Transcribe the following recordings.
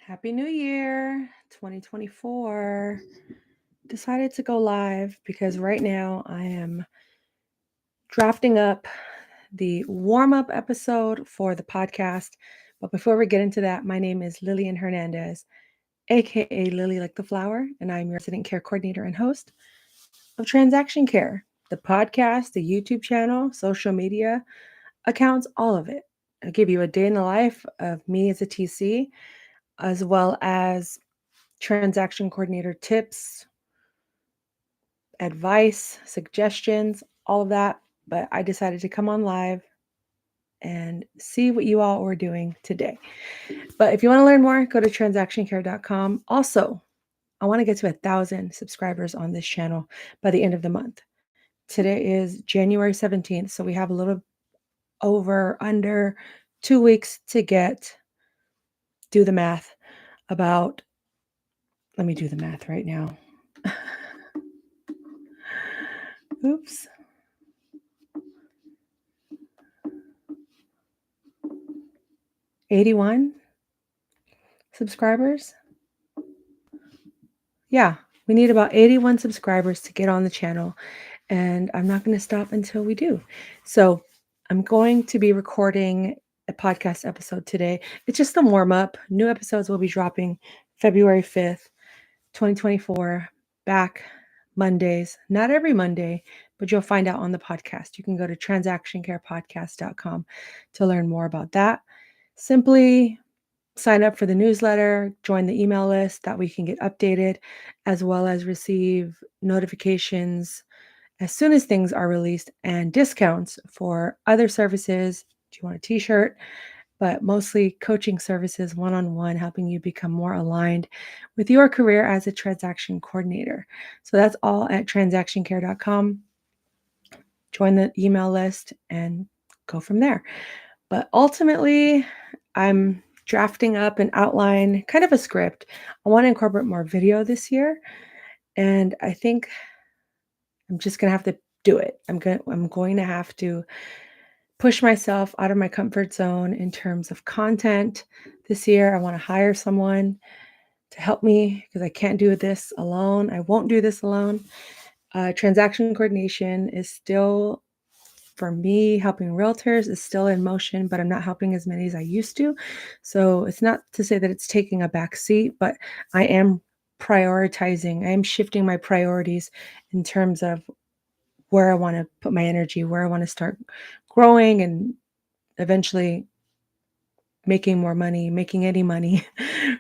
Happy New Year 2024. Decided to go live because right now I am drafting up the warm up episode for the podcast. But before we get into that, my name is Lillian Hernandez, aka Lily Like the Flower, and I'm your resident care coordinator and host of Transaction Care, the podcast, the YouTube channel, social media accounts, all of it. I'll give you a day in the life of me as a TC, as well as transaction coordinator tips, advice, suggestions, all of that. But I decided to come on live and see what you all were doing today. But if you want to learn more, go to transactioncare.com. Also, I want to get to 1,000 subscribers on this channel by the end of the month. Today is January 17th, so we have a little under 2 weeks to do the math about, let me do the math right now. Oops. 81 subscribers. Yeah, we need about 81 subscribers to get on the channel, and I'm not going to stop until we do. So I'm going to be recording a podcast episode today. It's just a warm up. New episodes will be dropping February 5th, 2024, back Mondays. Not every Monday, but you'll find out on the podcast. You can go to transactioncarepodcast.com to learn more about that. Simply sign up for the newsletter, join the email list that we can get updated, as well as receive notifications as soon as things are released and discounts for other services. Do you want a t-shirt? But mostly coaching services, one-on-one, helping you become more aligned with your career as a transaction coordinator. So that's all at transactioncare.com. Join the email list and go from there. But ultimately, I'm drafting up an outline, kind of a script. I want to incorporate more video this year, and I think I'm just going to have to do it. I'm going to have to push myself out of my comfort zone in terms of content this year. I want to hire someone to help me because I can't do this alone. I won't do this alone. Transaction coordination is still, for me, helping realtors is still in motion, but I'm not helping as many as I used to. So it's not to say that it's taking a back seat, but I am prioritizing. I am shifting my priorities in terms of where I want to put my energy, where I want to start growing and eventually making more money, making any money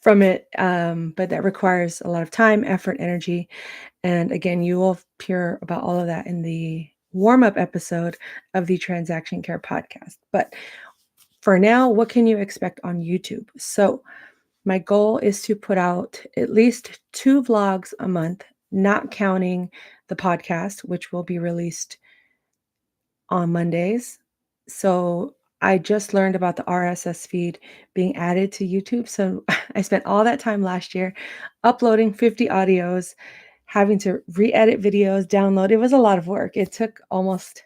from it. But that requires a lot of time, effort, energy. And again, you will hear about all of that in the warm-up episode of the Transaction Care podcast. But for now, what can you expect on YouTube? So my goal is to put out at least 2 vlogs a month, not counting the podcast, which will be released on Mondays. So I just learned about the RSS feed being added to YouTube. So I spent all that time last year uploading 50 audios, having to re-edit videos, download. It was a lot of work. It took almost,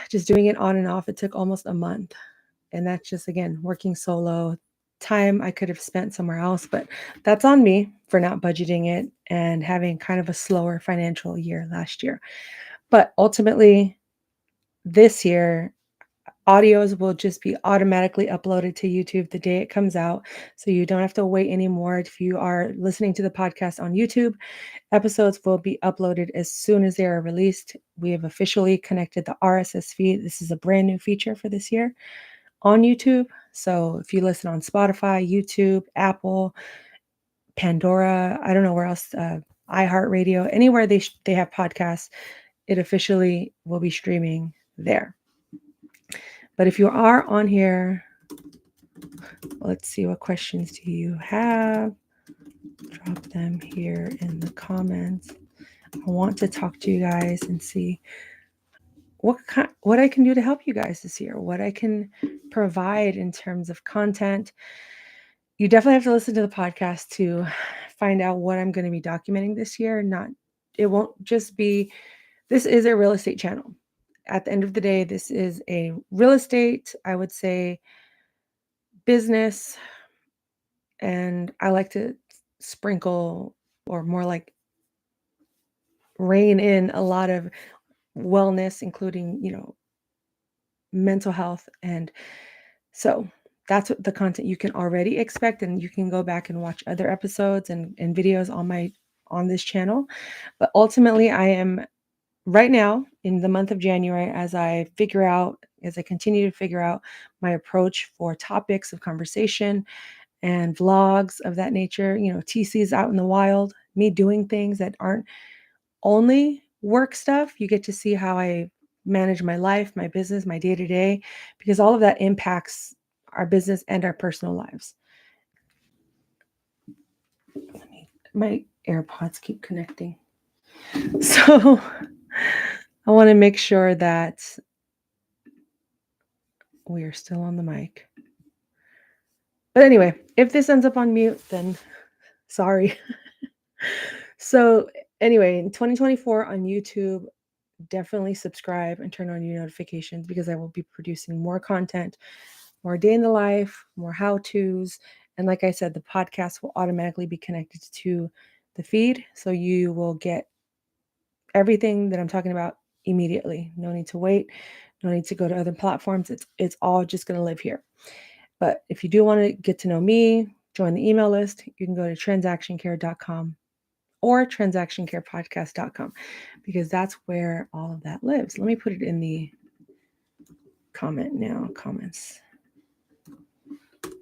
just doing it on and off, it took almost a month. And that's just, again, working solo, time I could have spent somewhere else, but that's on me for not budgeting it and having kind of a slower financial year last year. But ultimately, this year, audios will just be automatically uploaded to YouTube the day it comes out. So you don't have to wait anymore. If you are listening to the podcast on YouTube, episodes will be uploaded as soon as they are released. We have officially connected the RSS feed. This is a brand new feature for this year on YouTube. So if you listen on Spotify, YouTube, Apple, Pandora, I don't know where else, iHeartRadio, anywhere they have podcasts, it officially will be streaming there. But if you are on here, let's see, what questions do you have? Drop them here in the comments. I want to talk to you guys and see what I can do to help you guys this year, what I can provide in terms of content. You definitely have to listen to the podcast to find out what I'm going to be documenting this year. It won't just be, this is a real estate channel. At the end of the day, this is a real estate, I would say, business And I like to sprinkle, or more like rein in, a lot of wellness, including, mental health. And so that's what the content you can already expect. And you can go back and watch other episodes and videos on this channel. But ultimately, I am right now in the month of January, as I continue to figure out my approach for topics of conversation and vlogs of that nature, TC's out in the wild, me doing things that aren't only work stuff. You get to see how I manage my life, my business, my day to day, because all of that impacts our business and our personal lives. My AirPods keep connecting. So I want to make sure that we are still on the mic. But anyway, if this ends up on mute, then sorry. So anyway, in 2024 on YouTube, definitely subscribe and turn on your notifications, because I will be producing more content, more day in the life, more how-tos. And like I said, the podcast will automatically be connected to the feed. So you will get everything that I'm talking about immediately. No need to wait. No need to go to other platforms. It's all just going to live here. But if you do want to get to know me, join the email list, you can go to transactioncare.com or transactioncarepodcast.com, because that's where all of that lives. Let me put it in the comments.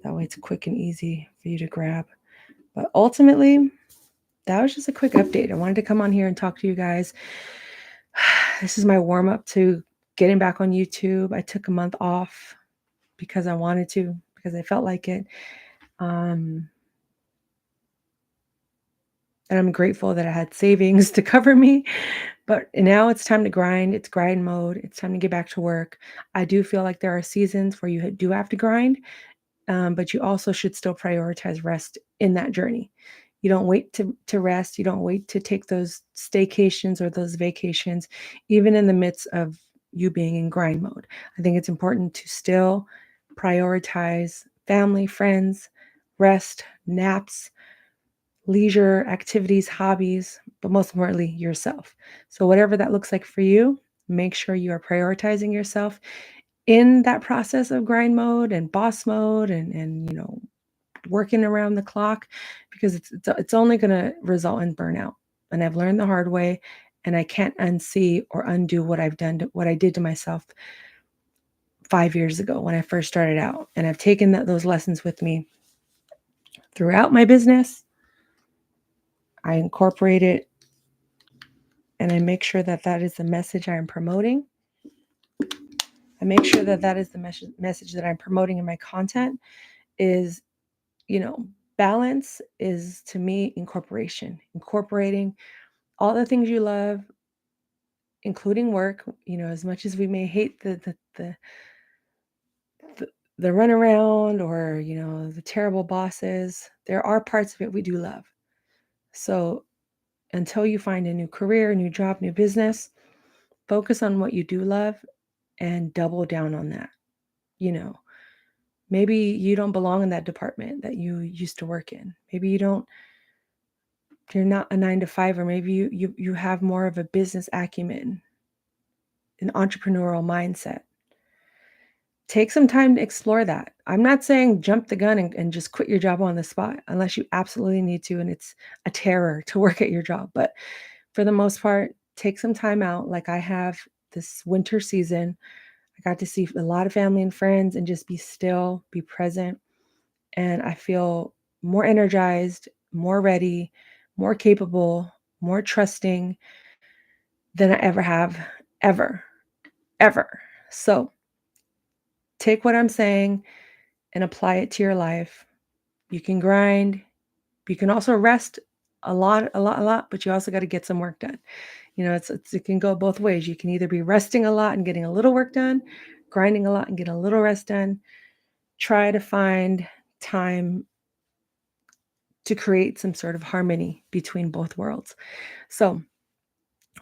That way it's quick and easy for you to grab. But ultimately, that was just a quick update. I wanted to come on here and talk to you guys. This is my warm up to getting back on YouTube. I took a month off because I wanted to, because I felt like it. And I'm grateful that I had savings to cover me. But now it's time to grind. It's grind mode. It's time to get back to work. I do feel like there are seasons where you do have to grind, but you also should still prioritize rest in that journey. You don't wait to rest. You don't wait to take those staycations or those vacations, even in the midst of you being in grind mode. I think it's important to still prioritize family, friends, rest, naps, leisure activities, hobbies, but most importantly, yourself. So whatever that looks like for you, make sure you are prioritizing yourself in that process of grind mode and boss mode, and working around the clock, because it's only going to result in burnout. And I've learned the hard way, and I can't unsee or undo what I did to myself 5 years ago when I first started out. And I've taken those lessons with me throughout my business. I incorporate it, and I make sure that that is the message I'm promoting. I make sure that that is the message that I'm promoting in my content is, balance is, to me, incorporating all the things you love, including work. As much as we may hate the runaround, or the terrible bosses, there are parts of it we do love. So until you find a new career, new job, new business, focus on what you do love and double down on that. Maybe you don't belong in that department that you used to work in. Maybe you're not a 9 to 5, or maybe you have more of a business acumen, an entrepreneurial mindset. Take some time to explore that. I'm not saying jump the gun and just quit your job on the spot, unless you absolutely need to and it's a terror to work at your job. But for the most part, take some time out, like I have this winter season. I got to see a lot of family and friends and just be still, be present. And I feel more energized, more ready, more capable, more trusting than I ever have, ever, ever. So take what I'm saying and apply it to your life. You can grind. You can also rest a lot, but you also got to get some work done. It can go both ways. You can either be resting a lot and getting a little work done, grinding a lot and getting a little rest done. Try to find time to create some sort of harmony between both worlds. So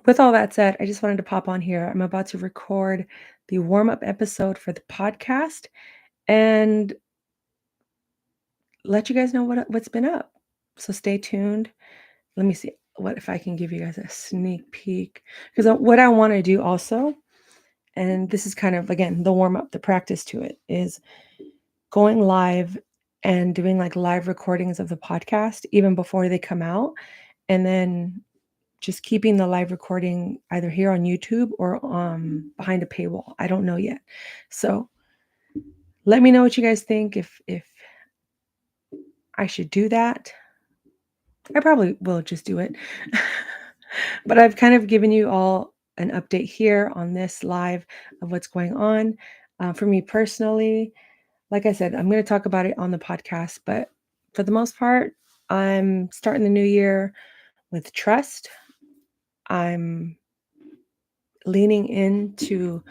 with all that said, I just wanted to pop on here. I'm about to record the warm-up episode for the podcast. And let you guys know what's been up. So stay tuned. Let me see what if I can give you guys a sneak peek, because what I want to do also, and this is kind of again the warm up, the practice to it, is going live and doing like live recordings of the podcast even before they come out, and then just keeping the live recording either here on YouTube or behind a paywall. I don't know yet. So let me know what you guys think, if I should do that. I probably will just do it. But I've kind of given you all an update here on this live of what's going on. For me personally, like I said, I'm going to talk about it on the podcast, but for the most part, I'm starting the new year with trust. I'm leaning into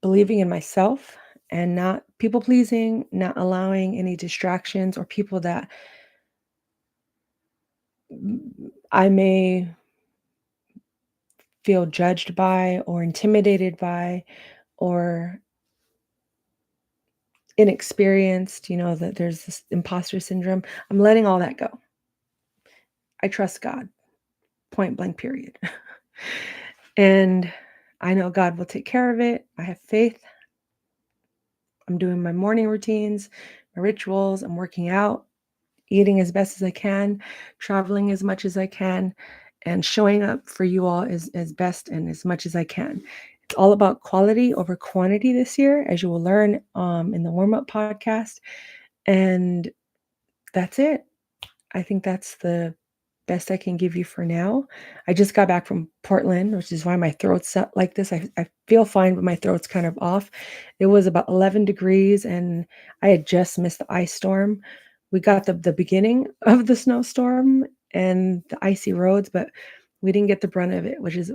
believing in myself and not people pleasing, not allowing any distractions or people that I may feel judged by or intimidated by or inexperienced, that there's this imposter syndrome. I'm letting all that go. I trust God, point blank, period. And I know God will take care of it. I have faith. I'm doing my morning routines, my rituals. I'm working out, eating as best as I can, traveling as much as I can, and showing up for you all as best and as much as I can. It's all about quality over quantity this year, as you will learn in the warm-up podcast. And that's it. I think that's the best I can give you for now. I just got back from Portland, which is why my throat's set like this. I feel fine, but my throat's kind of off. It was about 11 degrees, and I had just missed the ice storm. We got the beginning of the snowstorm and the icy roads, but we didn't get the brunt of it, which is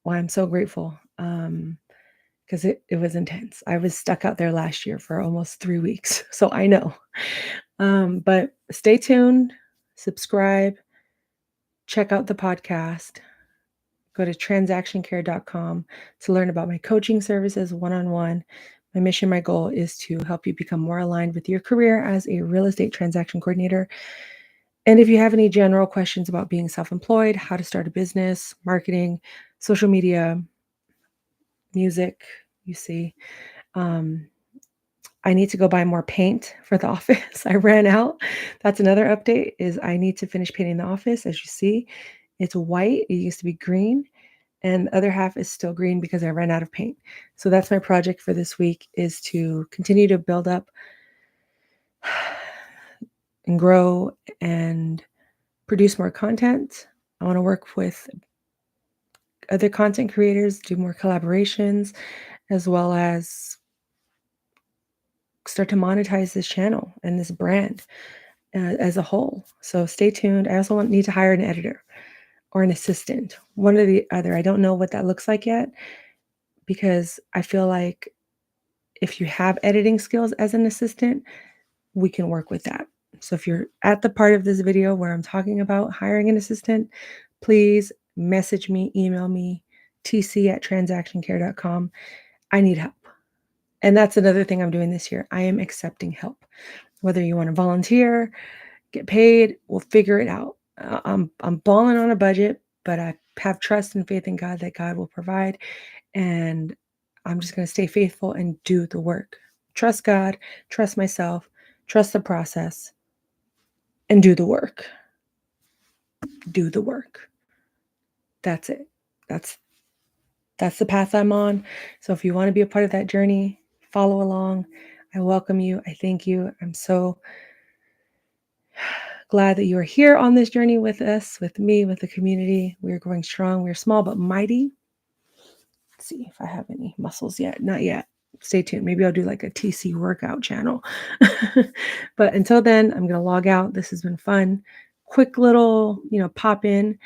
why I'm so grateful, because it was intense. I was stuck out there last year for almost 3 weeks, so I know. But stay tuned, subscribe, check out the podcast. Go to transactioncare.com to learn about my coaching services one-on-one. My mission, my goal is to help you become more aligned with your career as a real estate transaction coordinator. And if you have any general questions about being self-employed, how to start a business, marketing, social media, music, you see, um, I need to go buy more paint for the office. I ran out. That's another update, is I need to finish painting the office. As you see, it's white. It used to be green, and the other half is still green because I ran out of paint. So that's my project for this week, is to continue to build up and grow and produce more content. I want to work with other content creators, do more collaborations, as well as start to monetize this channel and this brand as a whole. So stay tuned. I also need to hire an editor or an assistant, one or the other. I don't know what that looks like yet, because I feel like if you have editing skills as an assistant, we can work with that. So if you're at the part of this video where I'm talking about hiring an assistant, please message me, email me, tc@transactioncare.com. I need help. And that's another thing I'm doing this year. I am accepting help. Whether you want to volunteer, get paid, we'll figure it out. I'm balling on a budget, but I have trust and faith in God that God will provide. And I'm just going to stay faithful and do the work. Trust God, trust myself, trust the process, and do the work. Do the work. That's it. That's the path I'm on. So if you want to be a part of that journey, follow along. I welcome you. I thank you. I'm so glad that you are here on this journey with us, with me, with the community. We are growing strong. We are small but mighty. Let's see if I have any muscles yet. Not yet. Stay tuned. Maybe I'll do like a TC workout channel. But until then, I'm going to log out. This has been fun. Quick little, pop in,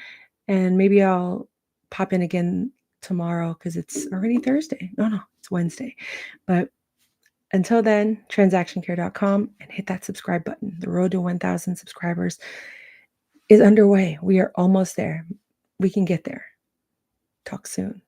and maybe I'll pop in again tomorrow because it's already Thursday. No, it's Wednesday. But until then, transactioncare.com, and hit that subscribe button. The road to 1,000 subscribers is underway. We are almost there. We can get there. Talk soon.